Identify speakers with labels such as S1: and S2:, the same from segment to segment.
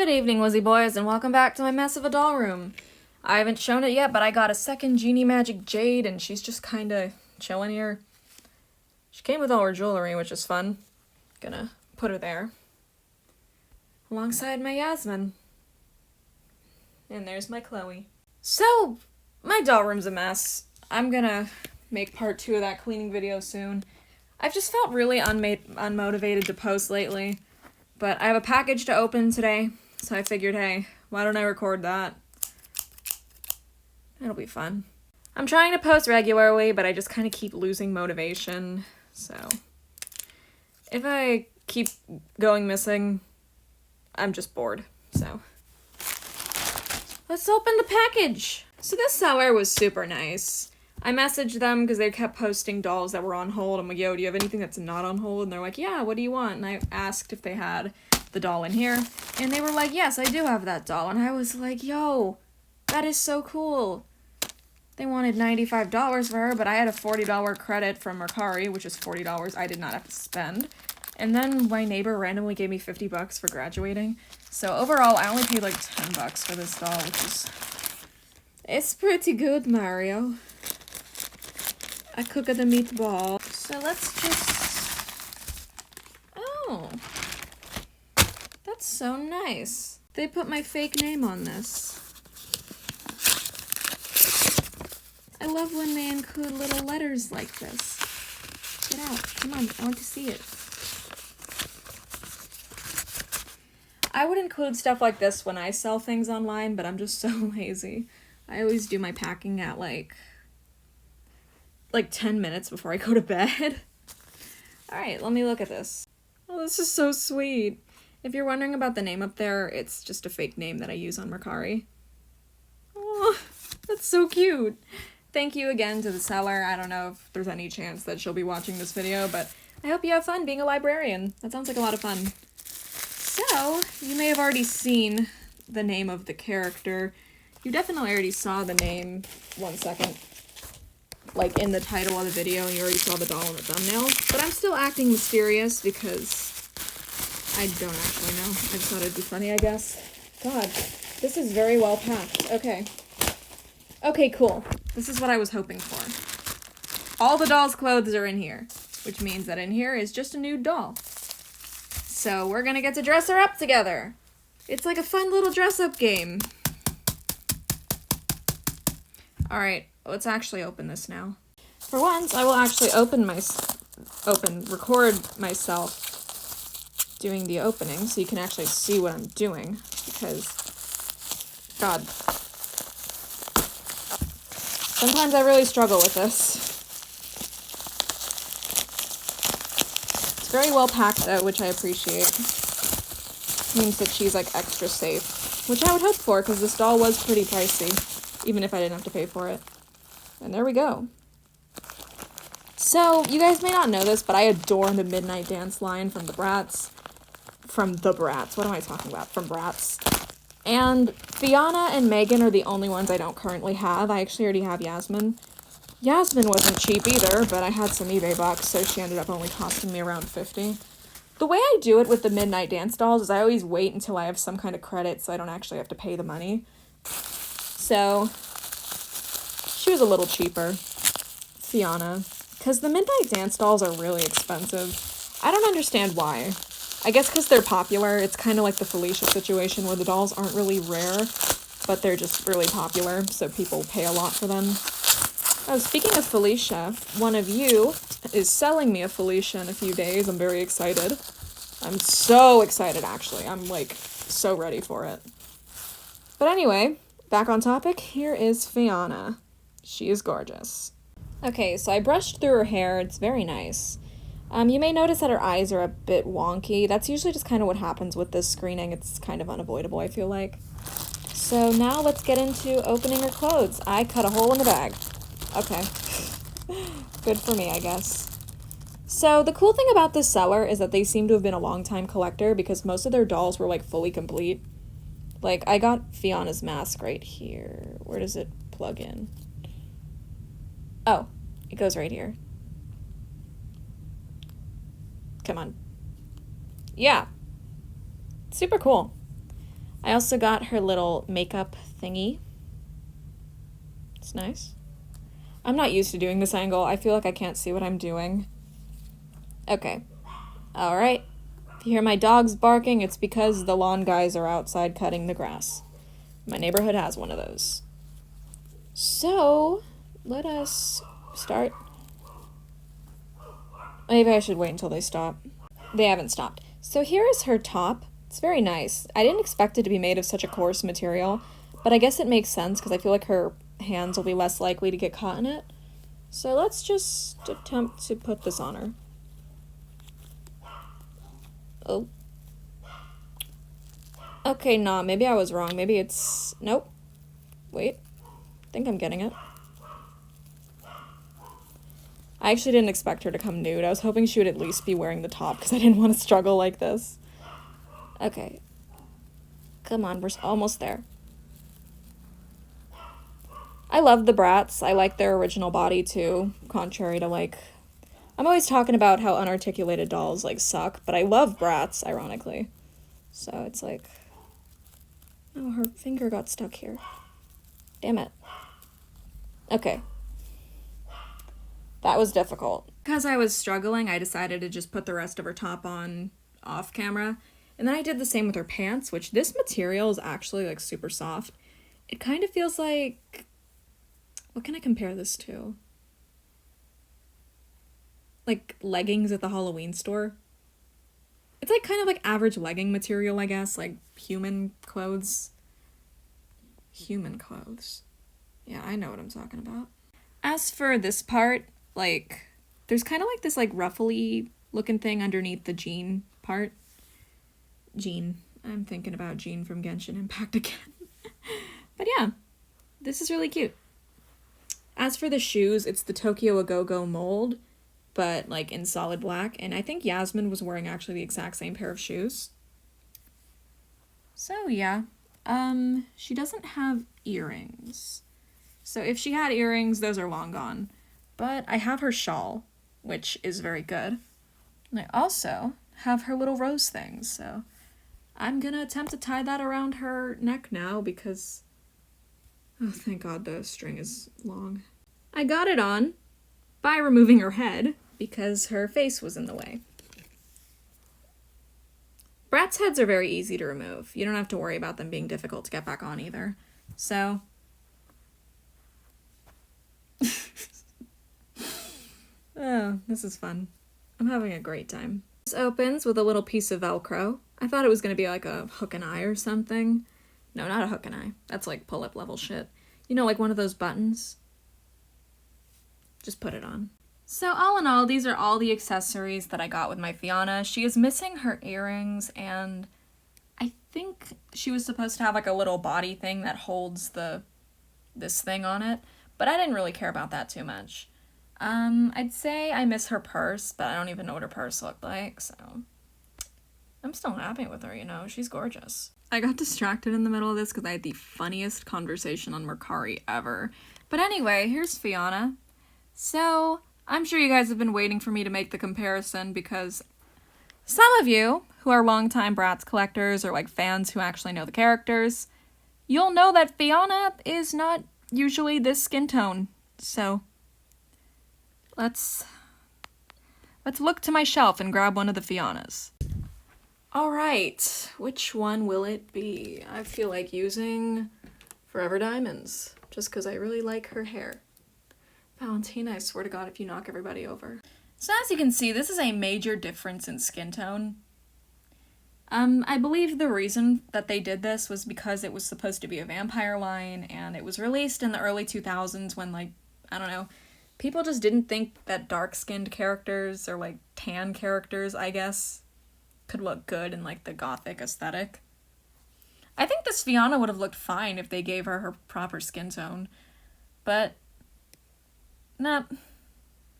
S1: Good evening, Wizzy boys, and welcome back to my mess of a doll room. I haven't shown it yet, but I got a second Genie Magic Jade, and she's just kinda chilling here. She came with all her jewelry, which is fun. Gonna put her there. Alongside my Yasmin. And there's my Chloe. So, my doll room's a mess. I'm gonna make part 2 of that cleaning video soon. I've just felt really unmotivated to post lately. But I have a package to open today, so I figured, hey, why don't I record that? It'll be fun. I'm trying to post regularly, but I just kind of keep losing motivation, so if I keep going missing, I'm just bored, so let's open the package! So this seller was super nice. I messaged them because they kept posting dolls that were on hold. I'm like, yo, do you have anything that's not on hold? And they're like, yeah, what do you want? And I asked if they had the doll in here. And they were like, yes, I do have that doll. And I was like, yo, that is so cool. They wanted $95 for her, but I had a $40 credit from Mercari, which is $40 I did not have to spend. And then my neighbor randomly gave me $50 for graduating. So overall, I only paid like $10 for this doll, which is... It's pretty good, Mario. I cook the meatball. So let's just... Oh. That's so nice. They put my fake name on this. I love when they include little letters like this. Get out. Come on, I want to see it. I would include stuff like this when I sell things online, but I'm just so lazy. I always do my packing at like 10 minutes before I go to bed. Alright, let me look at this. Oh, this is so sweet. If you're wondering about the name up there, it's just a fake name that I use on Mercari. Oh, that's so cute. Thank you again to the seller. I don't know if there's any chance that she'll be watching this video, but I hope you have fun being a librarian. That sounds like a lot of fun. So, you may have already seen the name of the character. You definitely already saw the name, one second, like in the title of the video, and you already saw the doll in the thumbnail. But I'm still acting mysterious because I don't actually know. I just thought it'd be funny, I guess. God, this is very well packed. Okay. Okay, cool. This is what I was hoping for. All the doll's clothes are in here, which means that in here is just a nude doll. So we're gonna get to dress her up together. It's like a fun little dress-up game. Alright, let's actually open this now. For once, I will actually record myself doing the opening so you can actually see what I'm doing, because, God, sometimes I really struggle with this. It's very well packed though, which I appreciate. Means that she's like extra safe, which I would hope for, because this doll was pretty pricey, even if I didn't have to pay for it. And there we go. So, you guys may not know this, but I adore the Midnight Dance line from the BRATZ. What am I talking about? From BRATZ. And FIANNA and Megan are the only ones I don't currently have. I actually already have Yasmin. Yasmin wasn't cheap either, but I had some eBay bucks, so she ended up only costing me around $50. The way I do it with the Midnight Dance dolls is I always wait until I have some kind of credit so I don't actually have to pay the money. So, she was a little cheaper. FIANNA. Because the Midnight Dance dolls are really expensive. I don't understand why. I guess because they're popular. It's kind of like the Felicia situation where the dolls aren't really rare, but they're just really popular, so people pay a lot for them. Oh, speaking of Felicia, one of you is selling me a Felicia in a few days. I'm very excited. I'm so excited, actually. I'm, like, so ready for it. But anyway, back on topic, here is FIANNA. She is gorgeous. Okay, so I brushed through her hair. It's very nice. You may notice that her eyes are a bit wonky. That's usually just kind of what happens with this screening. It's kind of unavoidable, I feel like. So now let's get into opening her clothes. I cut a hole in the bag. Okay. Good for me, I guess. So the cool thing about this seller is that they seem to have been a long-time collector because most of their dolls were, like, fully complete. Like, I got FIANNA's mask right here. Where does it plug in? Oh, it goes right here. Come on. Yeah. Super cool. I also got her little makeup thingy. It's nice. I'm not used to doing this angle. I feel like I can't see what I'm doing. Okay. Alright. If you hear my dogs barking, it's because the lawn guys are outside cutting the grass. My neighborhood has one of those. So, let us start. Maybe I should wait until they stop. They haven't stopped. So here is her top. It's very nice. I didn't expect it to be made of such a coarse material, but I guess it makes sense because I feel like her hands will be less likely to get caught in it. So let's just attempt to put this on her. Oh. Okay, nah, maybe I was wrong. Maybe it's... Nope. Wait. I think I'm getting it. I actually didn't expect her to come nude. I was hoping she would at least be wearing the top because I didn't want to struggle like this. Okay. Come on, we're almost there. I love the BRATZ. I like their original body too, contrary to like... I'm always talking about how unarticulated dolls like suck, but I love BRATZ, ironically. So it's like... Oh, her finger got stuck here. Damn it. Okay. That was difficult. Because I was struggling, I decided to just put the rest of her top on off camera. And then I did the same with her pants, which this material is actually like super soft. It kind of feels like... What can I compare this to? Like leggings at the Halloween store. It's like kind of like average legging material, I guess. Like human clothes. Human clothes. Yeah, I know what I'm talking about. As for this part, like, there's kind of like this like ruffly looking thing underneath the jean part. Jean. I'm thinking about Jean from Genshin Impact again. But yeah, this is really cute. As for the shoes, it's the Tokyo A Go-Go mold, but like in solid black. And I think Yasmin was wearing actually the exact same pair of shoes. So yeah, she doesn't have earrings. So if she had earrings, those are long gone. But I have her shawl, which is very good. And I also have her little rose things, so I'm gonna attempt to tie that around her neck now because... Oh, thank God the string is long. I got it on by removing her head because her face was in the way. BRATZ heads are very easy to remove. You don't have to worry about them being difficult to get back on either. So... Oh, this is fun. I'm having a great time. This opens with a little piece of Velcro. I thought it was going to be like a hook and eye or something. No, not a hook and eye. That's like pull-up level shit. You know, like one of those buttons. Just put it on. So all in all, these are all the accessories that I got with my Fianna. She is missing her earrings, and I think she was supposed to have like a little body thing that holds this thing on it, but I didn't really care about that too much. I'd say I miss her purse, but I don't even know what her purse looked like, so I'm still happy with her, you know, she's gorgeous. I got distracted in the middle of this because I had the funniest conversation on Mercari ever. But anyway, here's Fianna. So, I'm sure you guys have been waiting for me to make the comparison because some of you who are longtime BRATZ collectors or like fans who actually know the characters, you'll know that Fianna is not usually this skin tone, so... Let's look to my shelf and grab one of the Fiannas. Alright, which one will it be? I feel like using Forever Diamonds, just because I really like her hair. Valentina, I swear to God, if you knock everybody over. So as you can see, this is a major difference in skin tone. I believe the reason that they did this was because it was supposed to be a vampire line, and it was released in the early 2000s when, like, I don't know, people just didn't think that dark-skinned characters, or, like, tan characters, I guess, could look good in, like, the gothic aesthetic. I think this Fianna would have looked fine if they gave her proper skin tone. But, nah,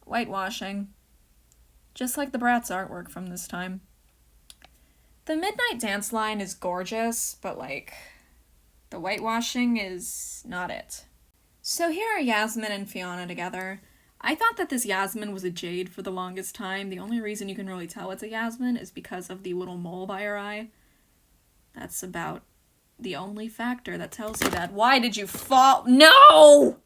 S1: whitewashing. Just like the BRATZ artwork from this time. The Midnight Dance line is gorgeous, but, like, the whitewashing is not it. So here are Yasmin and Fianna together. I thought that this Yasmin was a jade for the longest time. The only reason you can really tell it's a Yasmin is because of the little mole by her eye. That's about the only factor that tells you that. Why did you fall? No!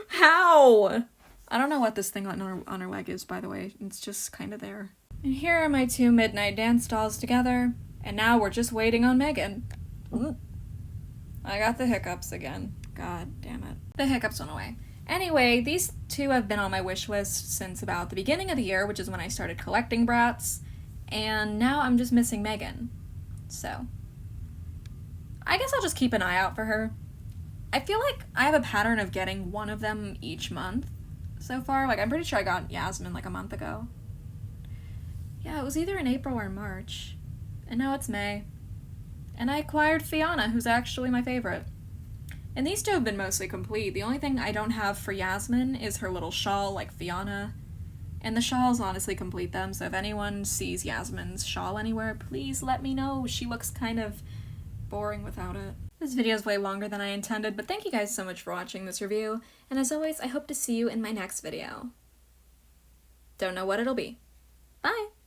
S1: How? I don't know what this thing on her leg is, by the way. It's just kind of there. And here are my two midnight dance dolls together. And now we're just waiting on Megan. I got the hiccups again. God damn it. The hiccups went away. Anyway, these two have been on my wish list since about the beginning of the year, which is when I started collecting BRATZ. And now I'm just missing Megan. So, I guess I'll just keep an eye out for her. I feel like I have a pattern of getting one of them each month so far. Like, I'm pretty sure I got Yasmin like a month ago. Yeah, it was either in April or March. And now it's May. And I acquired FIANNA, who's actually my favorite. And these two have been mostly complete. The only thing I don't have for Yasmin is her little shawl like FIANNA. And the shawls honestly complete them, so if anyone sees Yasmin's shawl anywhere, please let me know. She looks kind of boring without it. This video is way longer than I intended, but thank you guys so much for watching this review. And as always, I hope to see you in my next video. Don't know what it'll be. Bye!